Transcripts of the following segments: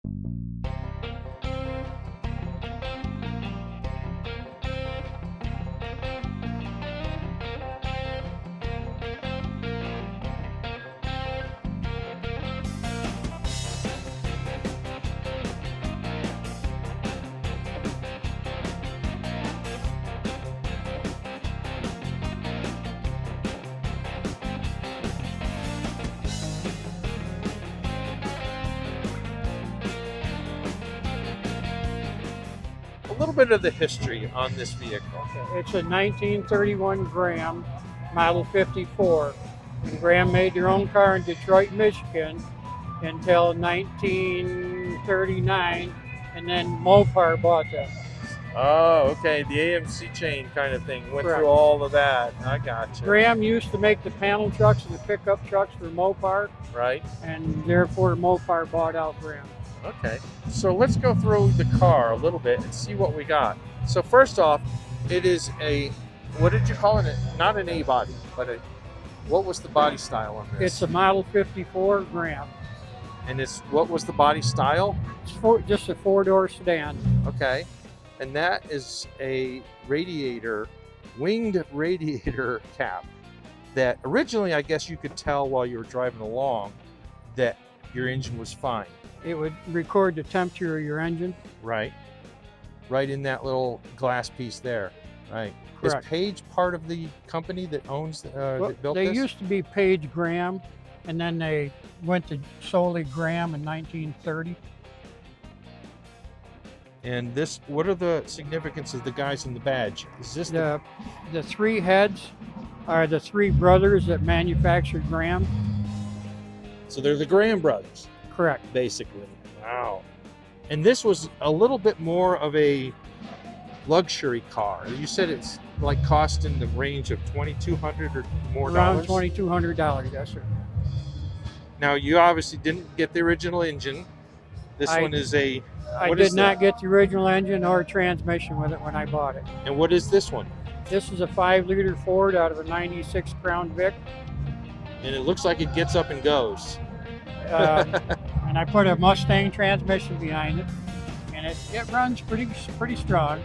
A little bit of the history on this vehicle. It's a 1931 Graham, Model 54. And Graham made their own car in Detroit, Michigan until 1939, and then Mopar bought them. Oh, okay. The AMC chain kind of thing. Went Correct. through all of that. I gotcha. Graham used to make the panel trucks and the pickup trucks for Mopar, Right. and therefore Mopar bought out Graham. Okay. So let's go through the car a little bit and see what we got. So first off, it is a, what did you call it? Not an A body, but what was the body style on this? It's a Model 54 Graham. And what was the body style? It's just a four-door sedan. Okay. And that is a radiator, winged radiator cap that originally, I guess you could tell while you were driving along that your engine was fine. It would record the temperature of your engine. Right. Right in that little glass piece there. Right. Correct. Is Page part of the company that owns, that built They this? used to be Page Graham, and then they went to solely Graham in 1930. And this, what are the significance of the guys in the badge? Is this The three heads are the three brothers that manufactured Graham. so they're the Graham brothers, Correct. basically. Wow. And this was a little bit more of a luxury car. You said it's like cost in the range of $2,200 or more Around dollars. $2,200, yes, sir. Now you obviously didn't get the original engine. This I- one is a. I What did is not get the original engine or transmission with it when I bought it. And what is this one? This is a 5-liter Ford out of a 96 Crown Vic. And it looks like it gets up and goes. And I put a Mustang transmission behind it, and it runs pretty strong.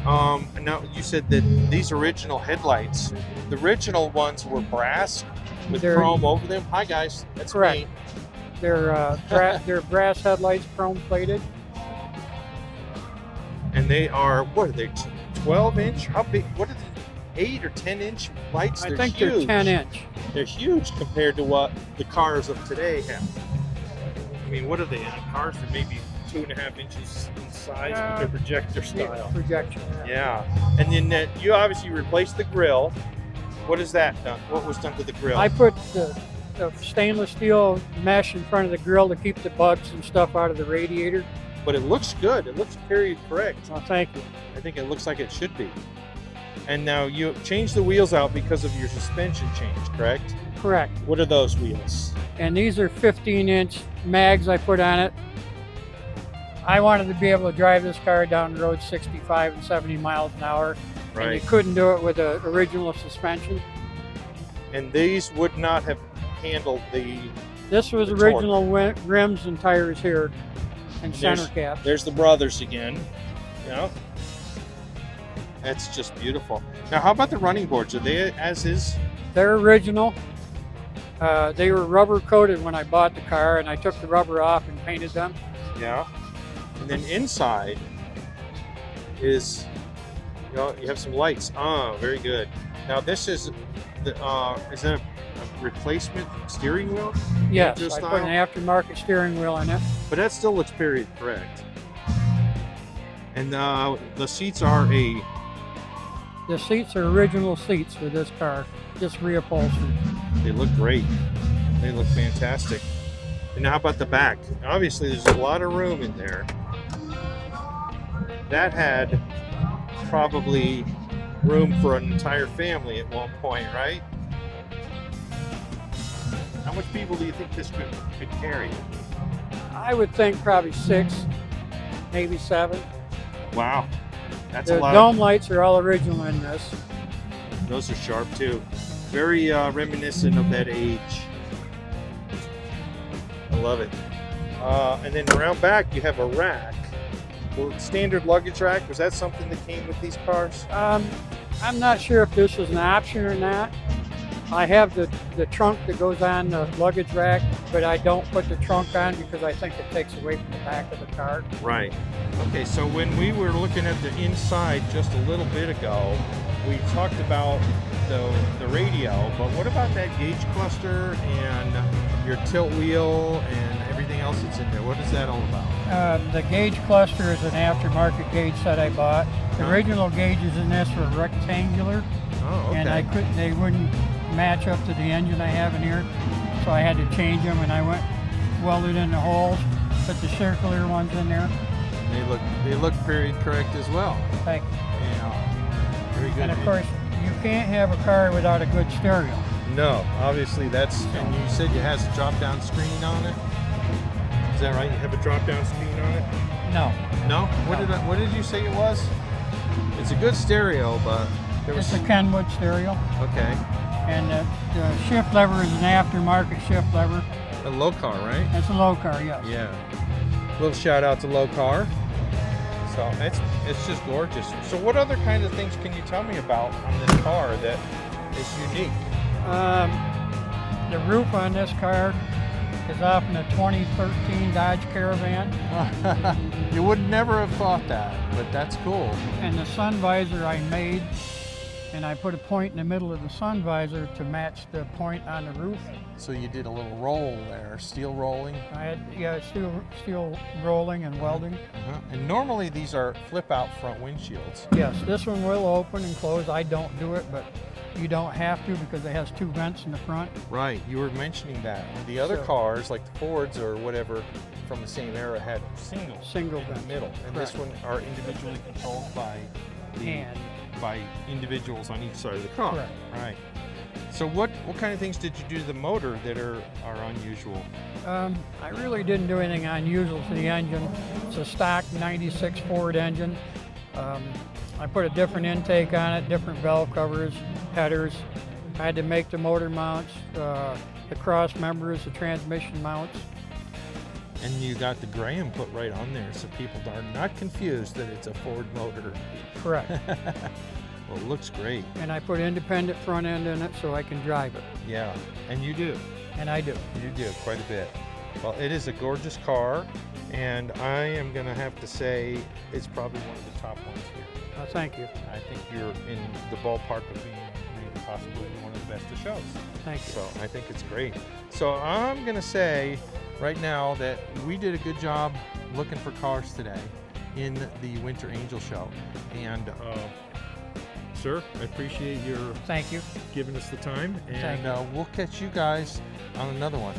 And now you said that these original headlights, the original ones were brass with They're- chrome over them. Hi guys, that's Correct. me. They're brass headlights, chrome plated. And they are, what are they, 12 inch? How big? What are they, 8 or 10 inch lights? I think they're huge. 10 inch. They're huge compared to what the cars of today have. I mean, what are they? Cars are maybe 2.5 inches in size with their projector style. Projection. Yeah. And then you obviously replaced the grill. What is that done? What was done to the grill? I put the stainless steel mesh in front of the grill to keep the bugs and stuff out of the radiator. But it looks good. It looks period correct. Oh, thank you. I think it looks like it should be. And now you changed the wheels out because of your suspension change, correct? Correct. What are those wheels? And these are 15-inch mags I put on it. I wanted to be able to drive this car down the road 65 and 70 miles an hour. And you couldn't do it with the original suspension. And these would not have handled the. This was The original rims and tires here and center caps. There's the brothers again. You know? That's just beautiful. Now, how about the running boards? Are they as is? They're original. They were rubber coated when I bought the car, and I took the rubber off and painted them. Yeah. And then inside is, you have some lights. Oh, very good. Now this is is that a replacement steering wheel? Yes, Just I put style? an aftermarket steering wheel in it. But that still looks period correct. And the seats are a. The seats are original seats for this car, just reupholstered. They look great. They look fantastic. And how about the back? Obviously, there's a lot of room in there. That had probably room for an entire family at one point, right? How much people do you think this could carry? I would think probably 6, maybe 7. Wow, that's The a lot. dome lights are all original in this. Those are sharp too. Very reminiscent of that age. I love it. And then around back, you have a rack. Well, standard luggage rack, was that something that came with these cars? I'm not sure if this is an option or not. I have the trunk that goes on the luggage rack, but I don't put the trunk on because I think it takes away from the back of the car. Right. Okay, so when we were looking at the inside just a little bit ago, we talked about the radio, but what about that gauge cluster and your tilt wheel and everything else that's in there? What is that all about? The gauge cluster is an aftermarket gauge set I bought. The original gauges in this were rectangular, Oh, okay. and they wouldn't match up to the engine I have in here, so I had to change them, and I welded in the holes, put the circular ones in there. They look period correct as well. Thank you. Yeah. Very good. And of course, you can't have a car without a good stereo. No, obviously that's, and you said it has a drop-down screen on it. Is that right? You have a drop-down screen on it? No. No? What did you say it was? It's a good stereo, but there was... It's a Kenwood stereo. Okay. And the shift lever is an aftermarket shift lever. A low car, right? It's a low car, yes. Yeah. Little shout out to low car. So it's just gorgeous. So what other kind of things can you tell me about on this car that is unique? The roof on this car is off in a 2013 Dodge Caravan. You would never have thought that, but that's cool. And the sun visor I made, and I put a point in the middle of the sun visor to match the point on the roof. So you did a little roll there, steel rolling. I had steel rolling and welding. Uh-huh. And normally these are flip out front windshields. Yes, this one will open and close. I don't do it, but you don't have to because it has 2 vents in the front. Right, you were mentioning that. The other cars, like the Fords or whatever from the same era, had single in vents. the middle. And this one are individually controlled by individuals on each side of the car. Correct. Right. So what kind of things did you do to the motor that are unusual? I really didn't do anything unusual to the engine. It's a stock 96 Ford engine. I put a different intake on it, different valve covers, headers. I had to make the motor mounts, the cross members, the transmission mounts. And you got the Graham put right on there so people are not confused that it's a Ford motor. Correct. Well, it looks great. And I put independent front end in it so I can drive it. Yeah, and you do. And I do. You do, quite a bit. Well, it is a gorgeous car, and I am going to have to say it's probably one of the top ones here. Thank you. I think you're in the ballpark of being maybe possibly one of the best of shows. Thank you. So I think it's great. So I'm going to say right now that we did a good job looking for cars today in the Winter Angel Show. And sir, I appreciate your Thank you. giving us the time. And Thank you. we'll catch you guys on another one.